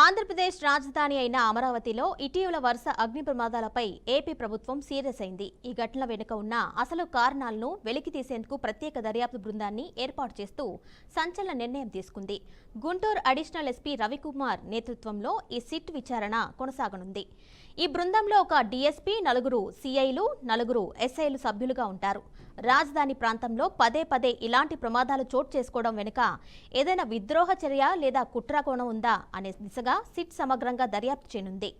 ఆంధ్రప్రదేశ్ రాజధాని అయిన అమరావతిలో ఇటీవల వరుస అగ్ని ప్రమాదాలపై ఏపీ ప్రభుత్వం సీరియస్ అయింది. ఈ ఘటన వెనుక ఉన్న అసలు కారణాలను వెలికి తీసేందుకు ప్రత్యేక దర్యాప్తు బృందాన్ని ఏర్పాటు చేస్తూ సంచలన నిర్ణయం తీసుకుంది. గుంటూరు అడిషనల్ ఎస్పీ రవికుమార్ నేతృత్వంలో ఈ సిట్ విచారణ కొనసాగనుంది. ఈ బృందంలో ఒక డీఎస్పీ, 4 సీఐలు, 4 ఎస్ఐలు సభ్యులుగా ఉంటారు. రాజధాని ప్రాంతంలో పదే పదే ఇలాంటి ప్రమాదాలు చోటు చేసుకోవడం వెనుక ఏదైనా విద్రోహ చర్య లేదా కుట్ర కోణం ఉందా అనే దిశగా సిట్ సమగ్రంగా దర్యాప్తు చేయనుంది.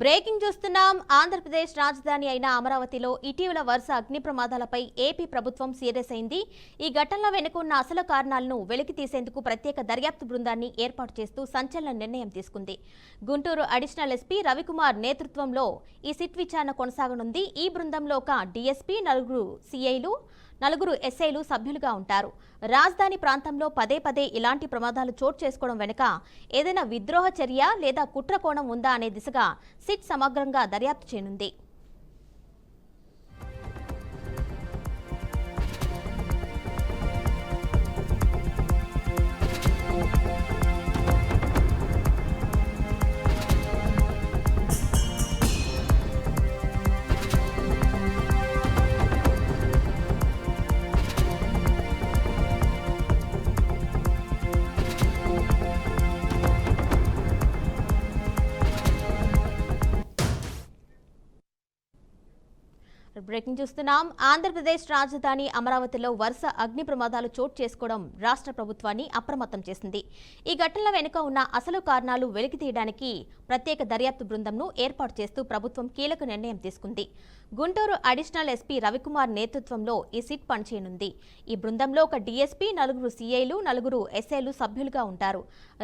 బ్రేకింగ్ చూస్తున్నాం. ఆంధ్రప్రదేశ్ రాజధాని అయిన అమరావతిలో ఇటీవల వరుస అగ్ని ప్రమాదాలపై ఏపీ ప్రభుత్వం సీరియస్ అయింది. ఈ ఘటనల వెనుక ఉన్న అసలు కారణాలను వెలికి తీసేందుకు ప్రత్యేక దర్యాప్తు బృందాన్ని ఏర్పాటు చేస్తూ సంచలన నిర్ణయం తీసుకుంది. గుంటూరు అడిషనల్ ఎస్పీ రవికుమార్ నేతృత్వంలో ఈ సిట్ విచారణ కొనసాగనుంది. ఈ బృందంలో ఒక డీఎస్పీ, 4 సీఐలు, 4 ఎస్ఐలు సభ్యులుగా ఉంటారు. రాజధాని ప్రాంతంలో పదే పదే ఇలాంటి ప్రమాదాలు చోటు చేసుకోవడం వెనుక ఏదైనా విద్రోహ చర్య లేదా కుట్ర కోణం ఉందా అనే దిశగా సిట్ సమగ్రంగా దర్యాప్తు చేయనుంది. బ్రేకింగ్ చూస్తున్నాం. ఆంధ్రప్రదేశ్ రాజధాని అమరావతిలో వరుస అగ్ని ప్రమాదాలు చోటు చేసుకోవడం రాష్ట్ర ప్రభుత్వాన్ని అప్రమత్తం చేసింది. ఈ ఘటనల వెనుక ఉన్న అసలు కారణాలు వెలికి తీయడానికి ప్రత్యేక దర్యాప్తు బృందంను ఏర్పాటు చేస్తూ ప్రభుత్వం కీలక నిర్ణయం తీసుకుంది. గుంటూరు అడిషనల్ ఎస్పీ రవికుమార్ నేతృత్వంలో ఈ సిట్ పనిచేయనుంది. ఈ బృందంలో ఒక డీఎస్పీ, 4 సీఐలు, 4 ఎస్ఐలు సభ్యులుగా ఉంటారు.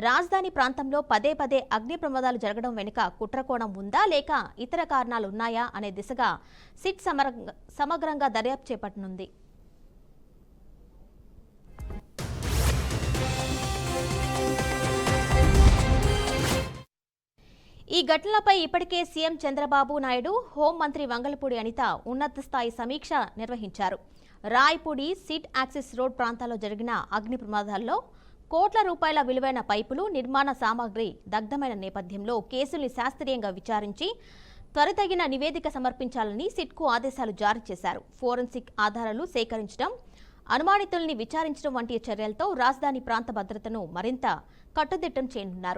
రాజధాని ప్రాంతంలో పదే పదే అగ్ని ప్రమాదాలు జరగడం వెనుక కుట్రకోణం ఉందా లేక ఇతర కారణాలు ఉన్నాయా అనే దిశగా సిట్ సమగ్రంగా దర్యాప్తు చేపట్టనుంది. ఈ ఘటనలపై ఇప్పటికే సీఎం చంద్రబాబు నాయుడు, హోంమంత్రి వంగలపూడి అనిత ఉన్నత స్థాయి సమీక్ష నిర్వహించారు. రాయపూడి, సిట్ యాక్సిస్ రోడ్ ప్రాంతాల్లో జరిగిన అగ్ని ప్రమాదాల్లో కోట్ల రూపాయల విలువైన పైపులు, నిర్మాణ సామాగ్రి దగ్ధమైన నేపథ్యంలో కేసుల్ని శాస్త్రీయంగా విచారించి త్వరితగిన నివేదిక సమర్పించాలని సిట్కు ఆదేశాలు జారీ చేశారు. ఫోరెన్సిక్ ఆధారాలు సేకరించడం, అనుమానితుల్ని విచారించడం వంటి చర్యలతో రాజధాని ప్రాంత భద్రతను మరింత కట్టుదిట్టం చేయనున్నారు.